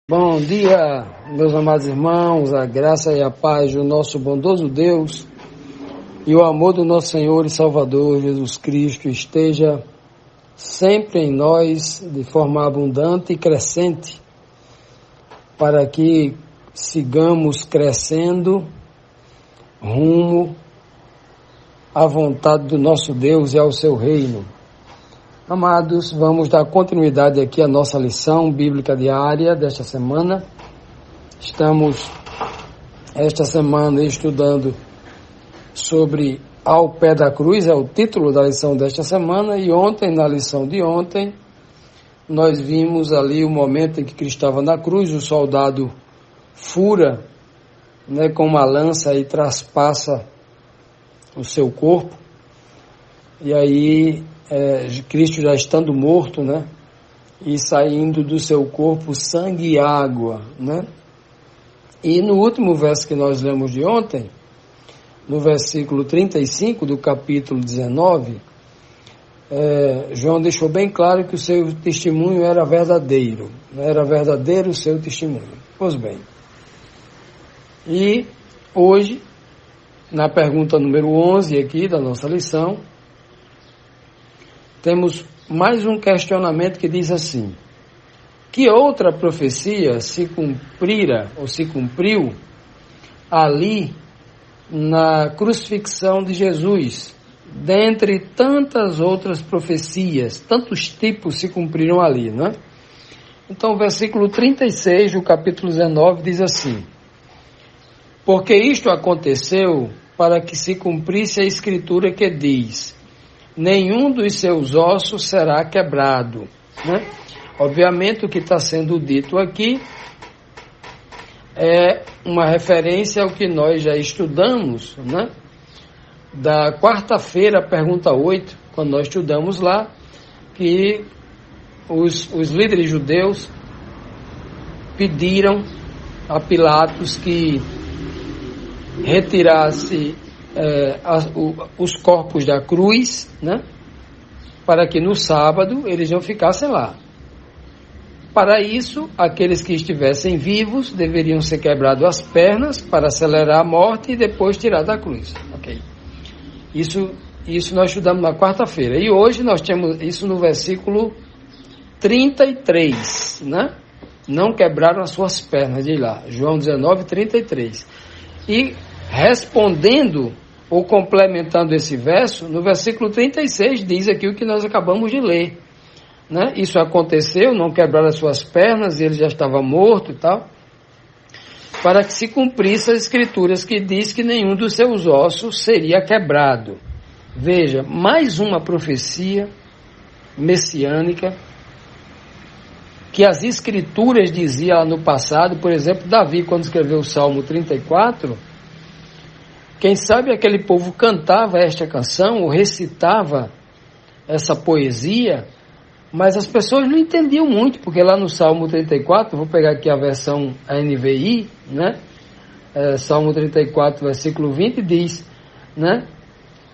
Bom dia, meus amados irmãos, a graça e a paz do nosso bondoso Deus e o amor do nosso Senhor e Salvador Jesus Cristo esteja sempre em nós de forma abundante e crescente, para que sigamos crescendo rumo à vontade do nosso Deus e ao seu reino. Amados, vamos dar continuidade aqui à nossa lição bíblica diária desta semana. Estamos, esta semana, estudando sobre Ao Pé da Cruz, é o título da lição desta semana, e ontem, na lição de ontem, nós vimos ali o momento em que Cristo estava na cruz, o soldado fura, com uma lança e traspassa o seu corpo, e aí Cristo já estando morto, e saindo do seu corpo sangue e água, E no último verso que nós lemos de ontem, no versículo 35 do capítulo 19, João deixou bem claro que o seu testemunho era verdadeiro, era verdadeiro o seu testemunho. Pois bem, e hoje, na pergunta número 11 aqui da nossa lição, temos mais um questionamento que diz assim: que outra profecia se cumprira ou se cumpriu ali na crucifixão de Jesus, dentre tantas outras profecias, tantos tipos se cumpriram ali, Então o versículo 36 do capítulo 19 diz assim: porque isto aconteceu para que se cumprisse a escritura que diz: nenhum dos seus ossos será quebrado, Obviamente o que está sendo dito aqui é uma referência ao que nós já estudamos, da quarta-feira, pergunta 8, quando nós estudamos lá, que os líderes judeus pediram a Pilatos que retirasse os corpos da cruz, para que no sábado eles não ficassem lá. Para isso, aqueles que estivessem vivos deveriam ser quebrados as pernas para acelerar a morte e depois tirar da cruz. Ok? Isso nós estudamos na quarta-feira. E hoje nós temos isso no versículo 33, Não quebraram as suas pernas, de lá. João 19, 33. E respondendo ou complementando esse verso, no versículo 36 diz aqui o que nós acabamos de ler, Isso aconteceu, não quebraram as suas pernas, ele já estava morto e tal, para que se cumprisse as escrituras que diz que nenhum dos seus ossos seria quebrado. Veja, mais uma profecia messiânica que as escrituras diziam lá no passado. Por exemplo, Davi, quando escreveu o Salmo 34, quem sabe aquele povo cantava esta canção ou recitava essa poesia, mas as pessoas não entendiam muito, porque lá no Salmo 34, vou pegar aqui a versão NVI, Salmo 34, versículo 20, diz,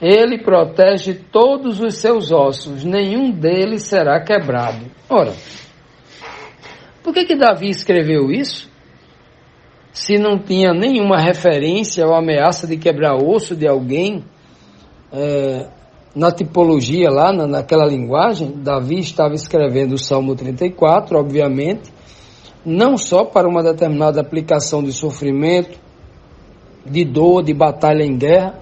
ele protege todos os seus ossos, nenhum deles será quebrado. Ora, por que Davi escreveu isso? Se não tinha nenhuma referência ou ameaça de quebrar osso de alguém, na tipologia lá, naquela linguagem, Davi estava escrevendo o Salmo 34, obviamente, não só para uma determinada aplicação de sofrimento, de dor, de batalha em guerra,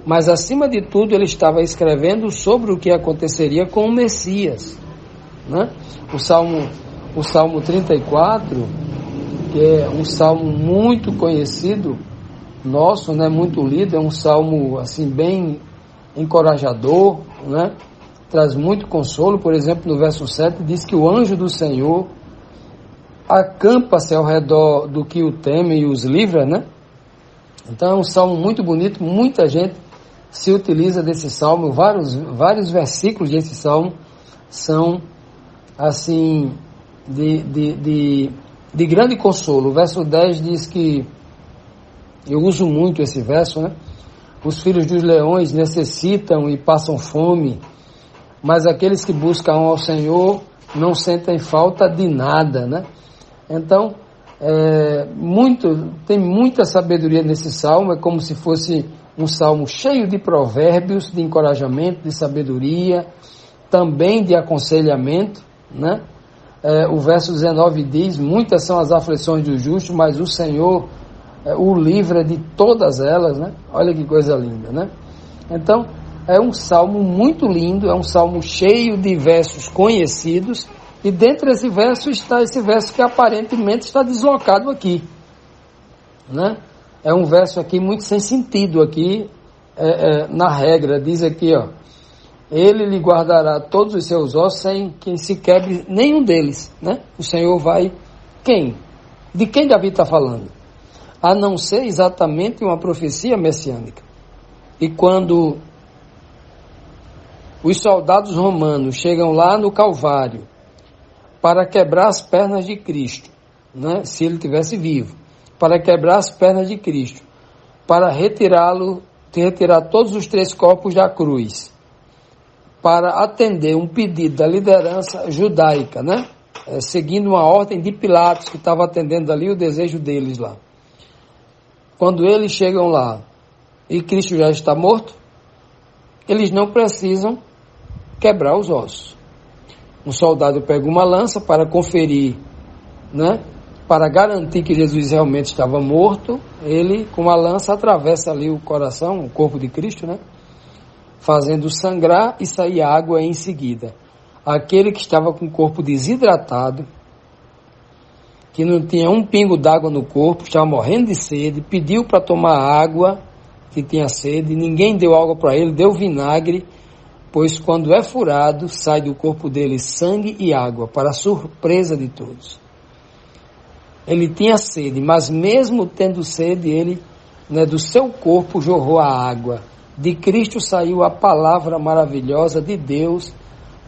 mas acima de tudo ele estava escrevendo sobre o que aconteceria com o Messias, O Salmo 34, que é um salmo muito conhecido nosso, muito lido, é um salmo assim bem encorajador, traz muito consolo. Por exemplo, no verso 7 diz que o anjo do Senhor acampa-se ao redor do que o teme e os livra, Então é um salmo muito bonito, muita gente se utiliza desse salmo, vários versículos desse salmo são assim de grande consolo. O verso 10 diz que, eu uso muito esse verso, os filhos dos leões necessitam e passam fome, mas aqueles que buscam ao Senhor não sentem falta de nada, Então, Tem muita sabedoria nesse salmo, é como se fosse um salmo cheio de provérbios, de encorajamento, de sabedoria, também de aconselhamento, né? O verso 19 diz: muitas são as aflições do justo, mas o Senhor o livra de todas elas, né? Olha que coisa linda, né? Então, é um salmo muito lindo, é um salmo cheio de versos conhecidos, e dentre esse verso está esse verso que aparentemente está deslocado aqui, né? É um verso aqui muito sem sentido aqui, na regra, diz aqui, ó: ele lhe guardará todos os seus ossos sem que se quebre nenhum deles, né? O Senhor vai... Quem? De quem Davi está falando? A não ser exatamente uma profecia messiânica. E quando os soldados romanos chegam lá no Calvário para quebrar as pernas de Cristo, né? Se ele tivesse vivo, para quebrar as pernas de Cristo, para retirar todos os 3 corpos da cruz, para atender um pedido da liderança judaica, né? Seguindo uma ordem de Pilatos, que estava atendendo ali o desejo deles lá. Quando eles chegam lá e Cristo já está morto, eles não precisam quebrar os ossos. Um soldado pega uma lança para conferir, né? Para garantir que Jesus realmente estava morto, ele com uma lança atravessa ali o coração, o corpo de Cristo, né? Fazendo sangrar e sair água em seguida. Aquele que estava com o corpo desidratado, que não tinha um pingo d'água no corpo, estava morrendo de sede, pediu para tomar água, que tinha sede, ninguém deu água para ele, deu vinagre, pois quando é furado, sai do corpo dele sangue e água, para a surpresa de todos. Ele tinha sede, mas mesmo tendo sede, ele, né, do seu corpo jorrou a água. De Cristo saiu a palavra maravilhosa de Deus,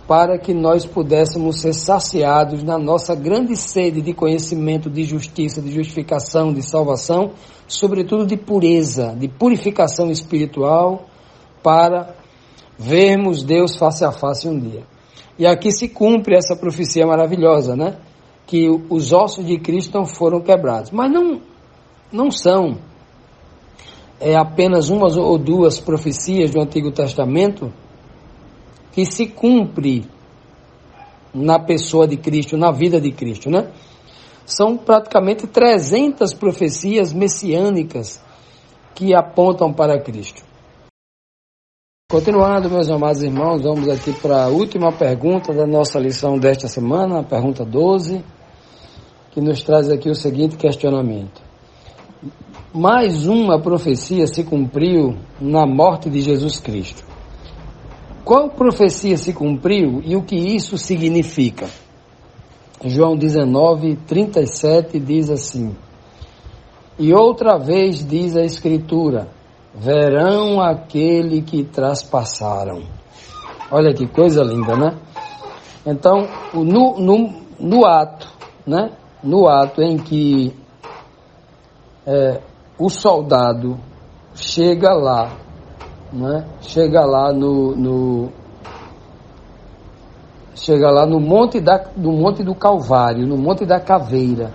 para que nós pudéssemos ser saciados na nossa grande sede de conhecimento, de justiça, de justificação, de salvação, sobretudo de pureza, de purificação espiritual, para vermos Deus face a face um dia. E aqui se cumpre essa profecia maravilhosa, né? Que os ossos de Cristo não foram quebrados. Mas não são apenas umas ou duas profecias do Antigo Testamento que se cumpre na pessoa de Cristo, na vida de Cristo, né? São praticamente 300 profecias messiânicas que apontam para Cristo. Continuando, meus amados irmãos, vamos aqui para a última pergunta da nossa lição desta semana, a pergunta 12, que nos traz aqui o seguinte questionamento: mais uma profecia se cumpriu na morte de Jesus Cristo. Qual profecia se cumpriu e o que isso significa? João 19:37 diz assim: e outra vez diz a Escritura: verão aquele que traspassaram. Olha que coisa linda, né? Então, no ato, né? No ato em que o soldado chega lá, né? Chega lá no monte do Calvário, no Monte da Caveira,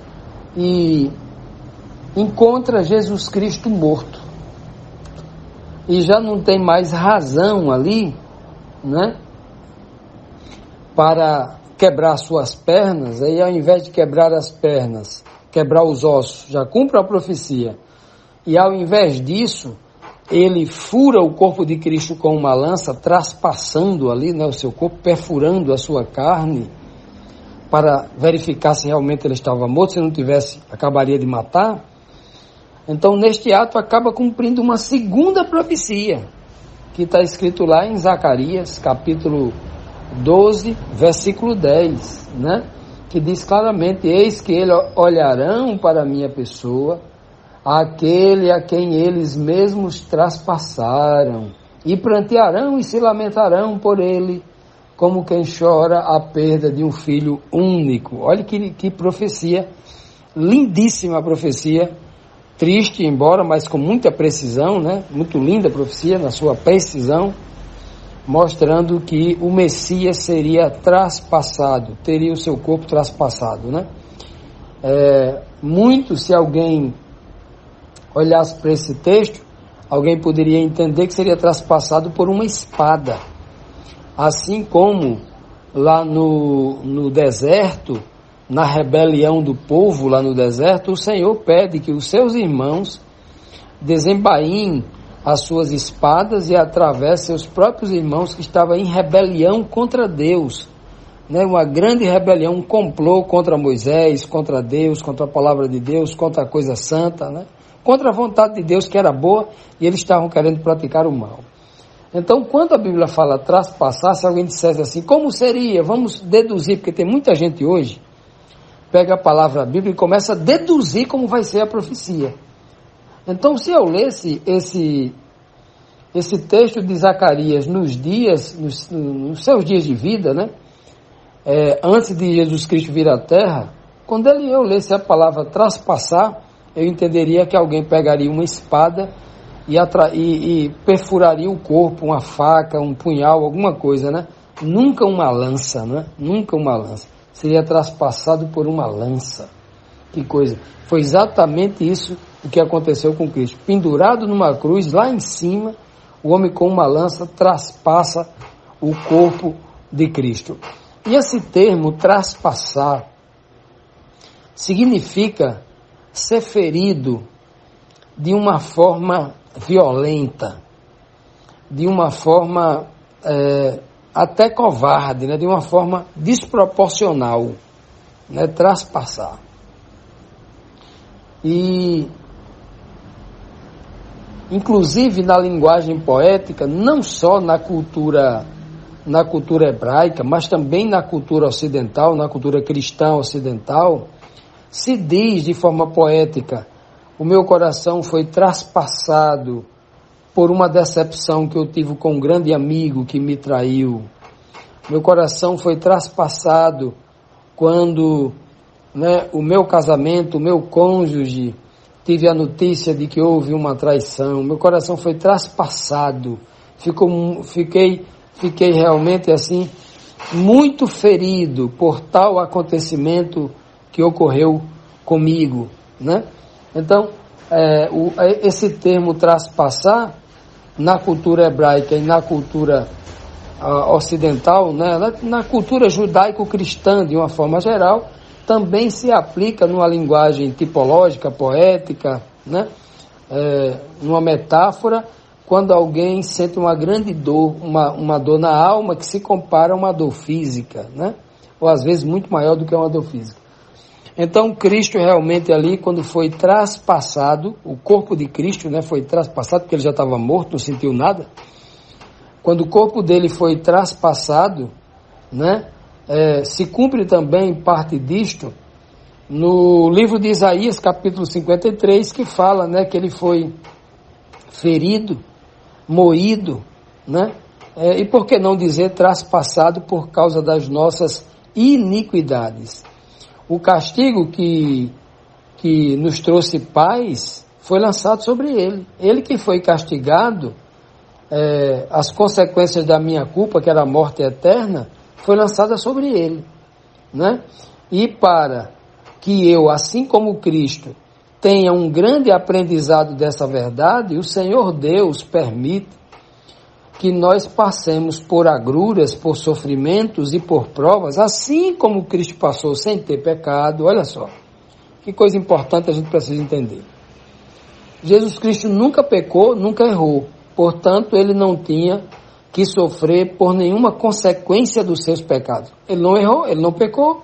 e encontra Jesus Cristo morto. E já não tem mais razão ali, né? Para quebrar suas pernas. Aí, ao invés de quebrar as pernas, quebrar os ossos, já cumpre a profecia. E ao invés disso, ele fura o corpo de Cristo com uma lança, traspassando ali, né, o seu corpo, perfurando a sua carne, para verificar se realmente ele estava morto. Se não tivesse, acabaria de matar. Então, neste ato, acaba cumprindo uma segunda profecia, que está escrito lá em Zacarias, capítulo 12, versículo 10, né? Que diz claramente: eis que eles olharão para a minha pessoa, aquele a quem eles mesmos traspassaram, e prantearão e se lamentarão por ele, como quem chora a perda de um filho único. Olha que profecia, lindíssima profecia, triste embora, mas com muita precisão, né? Muito linda a profecia na sua precisão, mostrando que o Messias seria traspassado, teria o seu corpo traspassado, né? Muito, se alguém olhasse para esse texto, alguém poderia entender que seria traspassado por uma espada. Assim como lá no deserto, na rebelião do povo lá no deserto, o Senhor pede que os seus irmãos desembainhem as suas espadas e atravessem os próprios irmãos que estavam em rebelião contra Deus. Uma grande rebelião, um complô contra Moisés, contra Deus, contra a palavra de Deus, contra a coisa santa, contra a vontade de Deus que era boa, e eles estavam querendo praticar o mal. Então, quando a Bíblia fala traspassar, se alguém dissesse assim, como seria? Vamos deduzir, porque tem muita gente hoje, pega a palavra Bíblia e começa a deduzir como vai ser a profecia. Então, se eu lesse esse texto de Zacarias nos seus dias de vida, antes de Jesus Cristo vir à Terra, quando eu lesse a palavra traspassar, eu entenderia que alguém pegaria uma espada e perfuraria o corpo, uma faca, um punhal, alguma coisa, Nunca uma lança, Nunca uma lança. Seria traspassado por uma lança. Que coisa. Foi exatamente isso o que aconteceu com Cristo. Pendurado numa cruz, lá em cima, o homem com uma lança traspassa o corpo de Cristo. E esse termo, traspassar, significa ser ferido de uma forma violenta, de uma forma até covarde, de uma forma desproporcional, traspassar. E, inclusive na linguagem poética, não só na cultura hebraica, mas também na cultura ocidental, na cultura cristã ocidental, se diz de forma poética: o meu coração foi traspassado por uma decepção que eu tive com um grande amigo que me traiu. Meu coração foi traspassado quando o meu casamento, o meu cônjuge, tive a notícia de que houve uma traição. Meu coração foi traspassado. Fiquei realmente assim, muito ferido por tal acontecimento que ocorreu comigo, Então, esse termo traspassar, na cultura hebraica e na cultura ocidental, na cultura judaico-cristã de uma forma geral, também se aplica numa linguagem tipológica, poética, numa metáfora, quando alguém sente uma grande dor, uma dor na alma que se compara a uma dor física, ou às vezes muito maior do que uma dor física. Então, Cristo realmente ali, quando foi traspassado, o corpo de Cristo, foi traspassado, porque ele já estava morto, não sentiu nada. Quando o corpo dele foi traspassado, se cumpre também parte disto no livro de Isaías, capítulo 53, que fala, que ele foi ferido, moído, e por que não dizer traspassado por causa das nossas iniquidades. O castigo que nos trouxe paz foi lançado sobre ele. Ele que foi castigado, as consequências da minha culpa, que era a morte eterna, foi lançada sobre ele. E para que eu, assim como Cristo, tenha um grande aprendizado dessa verdade, o Senhor Deus permite que nós passemos por agruras, por sofrimentos e por provas, assim como Cristo passou sem ter pecado. Olha só, que coisa importante a gente precisa entender. Jesus Cristo nunca pecou, nunca errou, portanto ele não tinha que sofrer por nenhuma consequência dos seus pecados. Ele não errou, ele não pecou.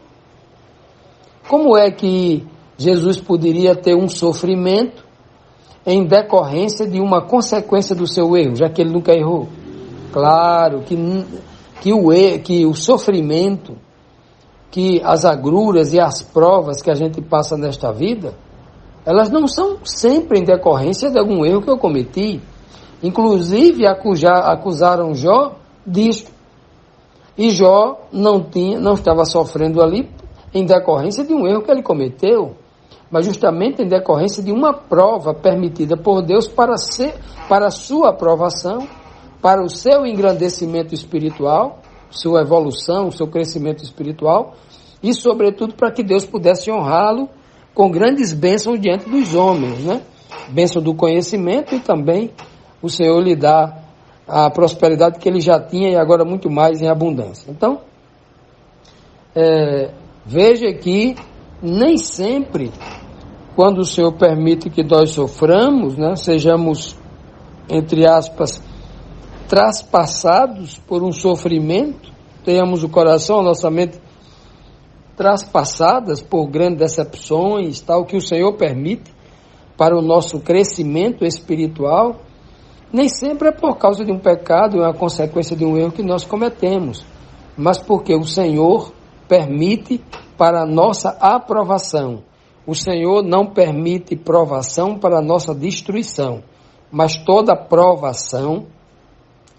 Como é que Jesus poderia ter um sofrimento em decorrência de uma consequência do seu erro, já que ele nunca errou? Claro que o sofrimento, que as agruras e as provas que a gente passa nesta vida, elas não são sempre em decorrência de algum erro que eu cometi. Inclusive acusaram Jó disto. E Jó não estava sofrendo ali em decorrência de um erro que ele cometeu, mas justamente em decorrência de uma prova permitida por Deus para a sua aprovação, para o seu engrandecimento espiritual, sua evolução, seu crescimento espiritual, e sobretudo para que Deus pudesse honrá-lo com grandes bênçãos diante dos homens, né? Bênção do conhecimento e também o Senhor lhe dá a prosperidade que ele já tinha e agora muito mais em abundância. Então, veja que nem sempre, quando o Senhor permite que nós soframos, né, sejamos, entre aspas, traspassados por um sofrimento, tenhamos o coração, a nossa mente traspassadas por grandes decepções, tal, que o Senhor permite para o nosso crescimento espiritual, nem sempre é por causa de um pecado, é uma consequência de um erro que nós cometemos, mas porque o Senhor permite para a nossa aprovação. O Senhor não permite provação para a nossa destruição, mas toda provação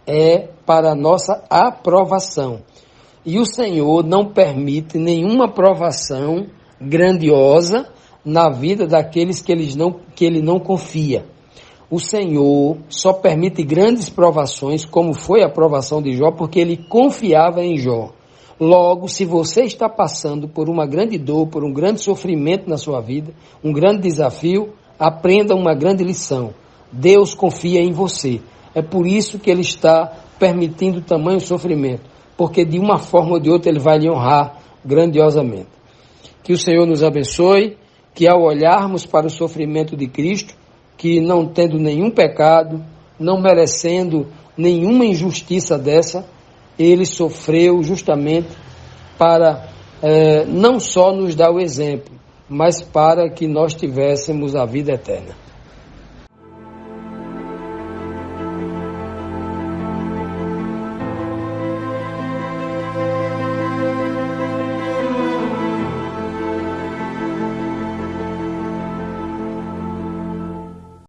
é para a nossa aprovação. E o Senhor não permite nenhuma provação grandiosa na vida daqueles que Ele não confia. O Senhor só permite grandes provações, como foi a provação de Jó, porque Ele confiava em Jó. Logo, se você está passando por uma grande dor, por um grande sofrimento na sua vida, um grande desafio, aprenda uma grande lição. Deus confia em você. É por isso que Ele está permitindo tamanho sofrimento, porque de uma forma ou de outra Ele vai lhe honrar grandiosamente. Que o Senhor nos abençoe, que ao olharmos para o sofrimento de Cristo, que não tendo nenhum pecado, não merecendo nenhuma injustiça dessa, Ele sofreu justamente para não só nos dar o exemplo, mas para que nós tivéssemos a vida eterna.